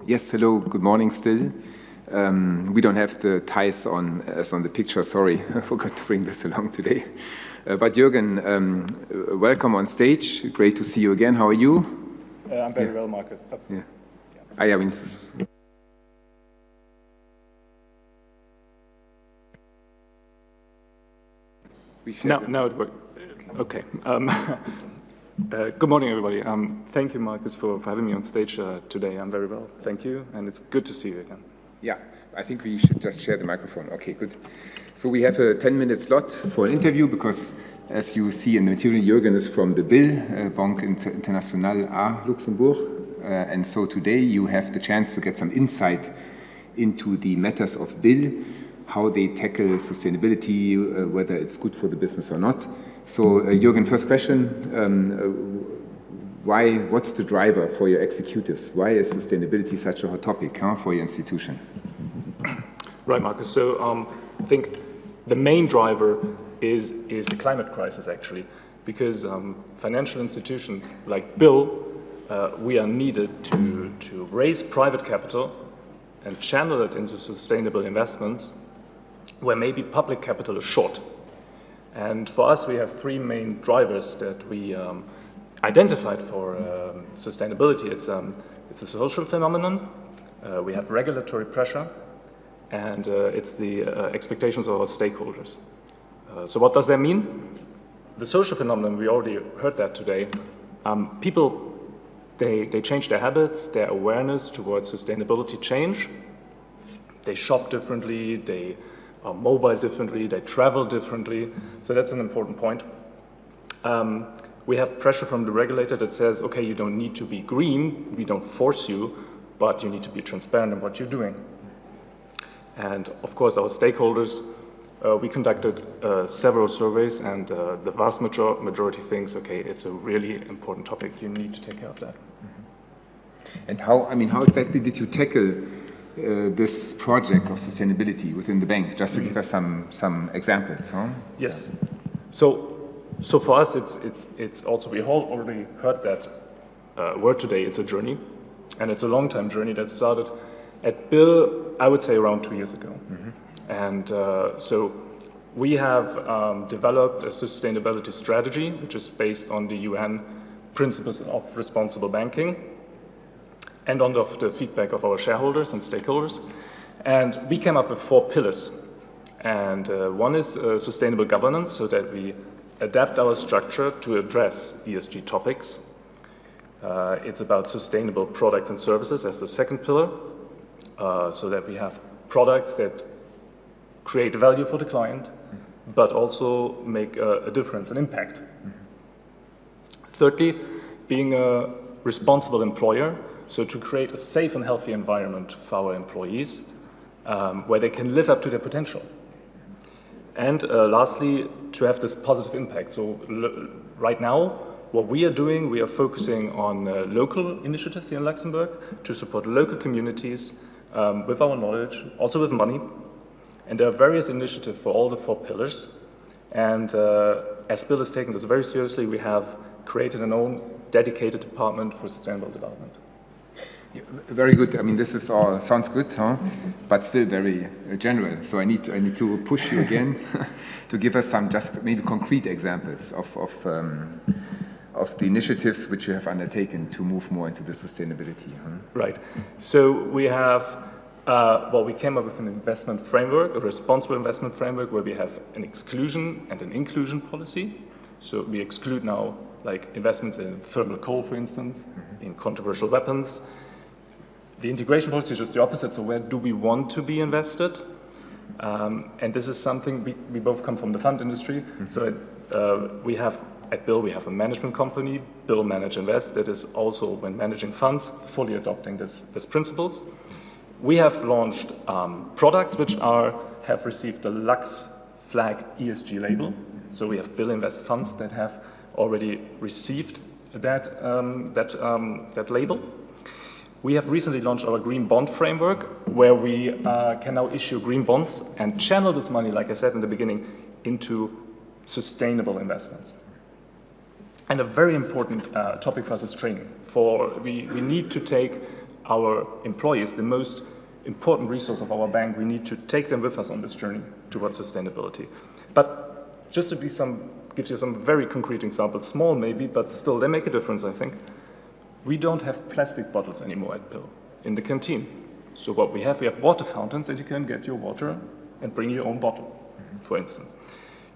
Yes, hello, good morning still. We don't have the ties on as on the picture, sorry, I forgot to bring this along today. But Jürgen, welcome on stage, great to see you again. How are you? I'm very well, Marcus. Yeah. I mean, now it works. Okay. Good morning, everybody. Thank you, Marcus, for having me on stage today. I'm very well, thank you, and it's good to see you again. Yeah, I think we should just share the microphone. Okay, good. So we have a 10-minute slot for an interview because, as you see in the material, Jürgen is from the Banque Internationale R Luxembourg. And so today you have the chance to get some insight into the matters of BIL, how they tackle sustainability, whether it's good for the business or not. So Jürgen, first question, what's the driver for your executives? Why is sustainability such a hot topic for your institution? Right, Marcus. So I think the main driver is the climate crisis, actually, because financial institutions like BIL, we are needed to raise private capital and channel it into sustainable investments where maybe public capital is short. And for us, we have three main drivers that we identified for sustainability. It's a social phenomenon, we have regulatory pressure, and it's the expectations of our stakeholders. So what does that mean? The social phenomenon, we already heard that today. People, they change their habits, their awareness towards sustainability change. They shop differently, they are mobile differently, they travel differently. So that's an important point. We have pressure from the regulator that says, okay, you don't need to be green, we don't force you, but you need to be transparent in what you're doing. And of course, our stakeholders, we conducted several surveys, and the vast majority thinks, okay, it's a really important topic, you need to take care of that. And how exactly did you tackle this project of sustainability within the bank? Just to give us some examples. Yes. So for us, it's also, we all already heard that word today, it's a journey, and it's a long-time journey that started at BIL, I would say around 2 years ago. And so we have developed a sustainability strategy, which is based on the UN principles of responsible banking and on the feedback of our shareholders and stakeholders. And we came up with 4 pillars. And one is sustainable governance, so that we adapt our structure to address ESG topics. It's about sustainable products and services as the second pillar, so that we have products that create value for the client, but also make a difference, an impact. Thirdly, being a responsible employer, so to create a safe and healthy environment for our employees, where they can live up to their potential. And lastly, to have this positive impact. So right now, what we are doing, we are focusing on local initiatives here in Luxembourg to support local communities with our knowledge, also with money. And there are various initiatives for all the 4 pillars. And as BIL is taking this very seriously, we have created an own dedicated department for sustainable development. Very good. I mean, this is all sounds good, but still very general. So I need to push you again to give us some just maybe concrete examples of the initiatives which you have undertaken to move more into the sustainability. Right. So we have, we came up with an investment framework, a responsible investment framework, where we have an exclusion and an inclusion policy. So we exclude now, like, investments in thermal coal, for instance, in controversial weapons. The integration policy is just the opposite, so where do we want to be invested? And this is something, we both come from the fund industry, so we have, at BIL, we have a management company, BIL Manage Invest, that is also, when managing funds, fully adopting this principles. We have launched products which have received the Lux Flag ESG label, so we have BIL Invest funds that have already received that label. We have recently launched our green bond framework, where we can now issue green bonds and channel this money, like I said in the beginning, into sustainable investments. And a very important topic for us is training. We need to take our employees, the most important resource of our bank. We need to take them with us on this journey towards sustainability. But just to give you some very concrete examples, small maybe, but still they make a difference, I think. We don't have plastic bottles anymore at Bill in the canteen. So what we have water fountains, and you can get your water and bring your own bottle, for instance.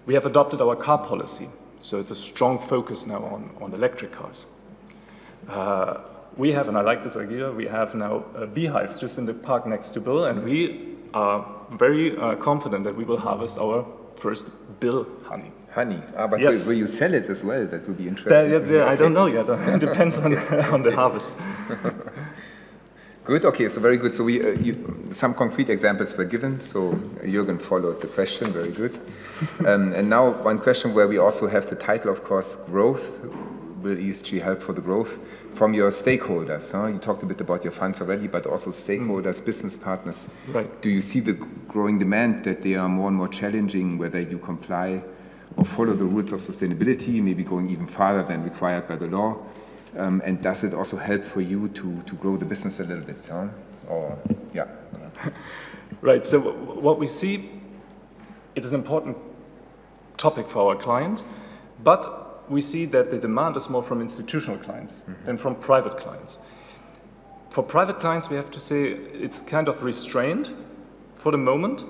We have adopted our car policy, so it's a strong focus now on electric cars. We have, and I like this idea, we have now beehives just in the park next to Bill, and we are very confident that we will harvest our first Bill honey. Honey, but yes. Will you sell it as well? That would be interesting. Okay. I don't know yet. It depends on the harvest. Good. Okay. So very good. So some concrete examples were given. So Jürgen followed the question. Very good. And now one question where we also have the title, of course, growth. Will ESG help for the growth from your stakeholders? Huh? You talked a bit about your funds already, but also stakeholders, business partners. Right. Do you see the growing demand that they are more and more challenging, whether you comply or follow the rules of sustainability, maybe going even farther than required by the law? And does it also help for you to grow the business a little bit? Huh? Or, yeah. Right. So what we see, it's an important topic for our client, but we see that the demand is more from institutional clients than from private clients. For private clients, we have to say it's kind of restrained for the moment.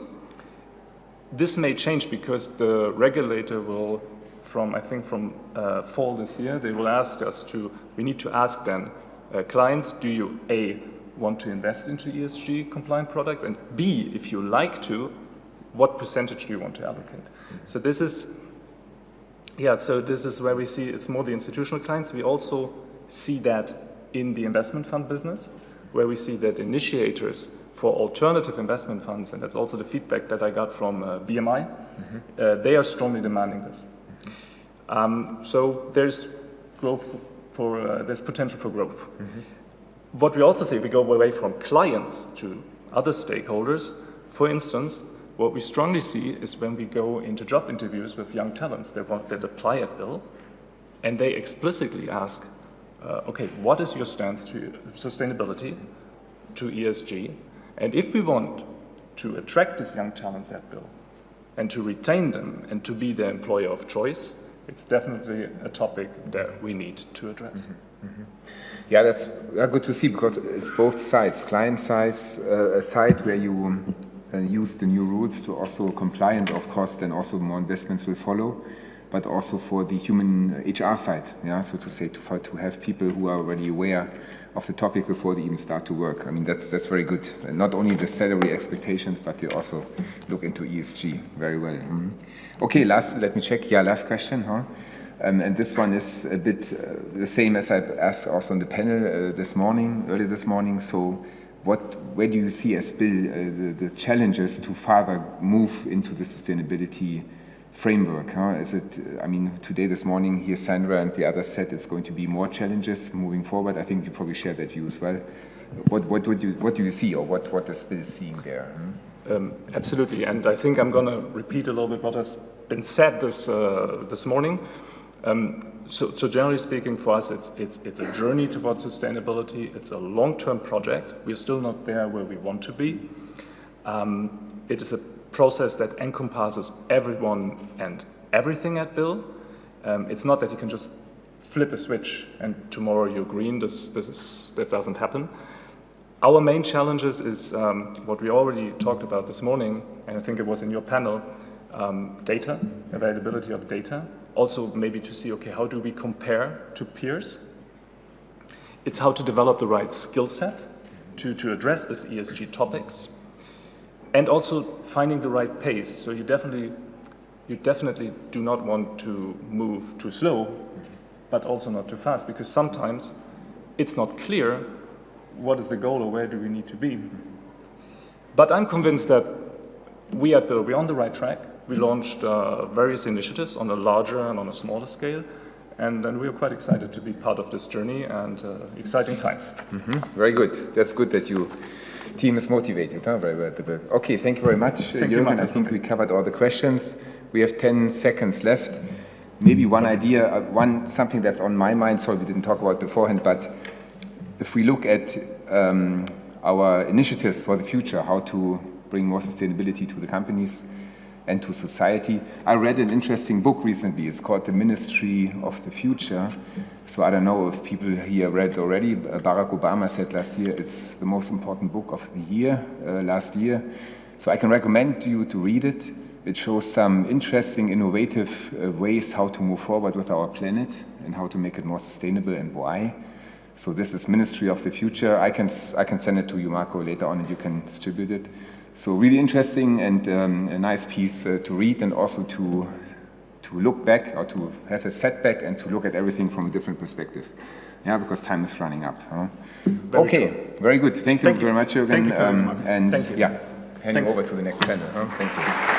This may change because the regulator will, from fall this year, they will ask us we need to ask then clients, do you A, want to invest into ESG compliant products, and B, if you like to, what percentage do you want to allocate? So this is where we see it's more the institutional clients. We also see that in the investment fund business, where we see that initiators for alternative investment funds, and that's also the feedback that I got from BMI, they are strongly demanding this. So there's there's potential for growth. What we also see, if we go away from clients to other stakeholders, for instance, what we strongly see is when we go into job interviews with young talents that apply at Bill, and they explicitly ask, okay, what is your stance to sustainability, to ESG? And if we want to attract these young talents at Bill and to retain them and to be their employer of choice, it's definitely a topic that we need to address. Yeah, that's good to see, because it's both sides. Client side where you use the new rules to also comply, and of course then also more investments will follow, but also for the human HR side, so to say, to have people who are already aware of the topic before they even start to work. I mean, that's very good. And not only the salary expectations, but they also look into ESG very well. Okay, let me check. Yeah, last question, huh? And this one is a bit the same as I asked also on the panel early this morning. So where do you see as Bill the challenges to further move into the sustainability framework? Huh? Is it, today, this morning, here Sandra and the others said it's going to be more challenges moving forward. I think you probably share that view as well. What do you see, or what is Bill seeing there? Absolutely, and I think I'm going to repeat a little bit what has been said this morning. So generally speaking, for us, it's a journey towards sustainability. It's a long-term project. We're still not there where we want to be. It is a process that encompasses everyone and everything at Bill. It's not that you can just flip a switch and tomorrow you're green. That doesn't happen. Our main challenges is what we already talked about this morning, and I think it was in your panel, data, availability of data. Also maybe to see, okay, how do we compare to peers? It's how to develop the right skill set to address these ESG topics. And also finding the right pace. So you definitely do not want to move too slow, but also not too fast, because sometimes it's not clear what is the goal or where do we need to be. But I'm convinced that we at Bill, we're on the right track. We launched various initiatives on a larger and on a smaller scale, and we are quite excited to be part of this journey, and exciting times. Very good. That's good that your team is motivated. Very well. Okay, thank you very much, Jürgen. I think we covered all the questions. We have 10 seconds left. Maybe one idea, something that's on my mind, sorry we didn't talk about beforehand, but if we look at our initiatives for the future, how to bring more sustainability to the companies and to society. I read an interesting book recently. It's called The Ministry of the Future. So I don't know if people here read already. Barack Obama said last year it's the most important book of the year, last year. So I can recommend you to read it. It shows some interesting, innovative ways how to move forward with our planet and how to make it more sustainable and why. So this is Ministry of the Future. I can send it to you, Marco, later on, and you can distribute it. So really interesting and a nice piece to read, and also to look back, or to have a setback and to look at everything from a different perspective. Yeah, because time is running up. Huh? Okay, true. Very good. Thank you very much, Jürgen. Thank you very much. And Thank you. yeah, handing over to the next panel. Huh? Thank you.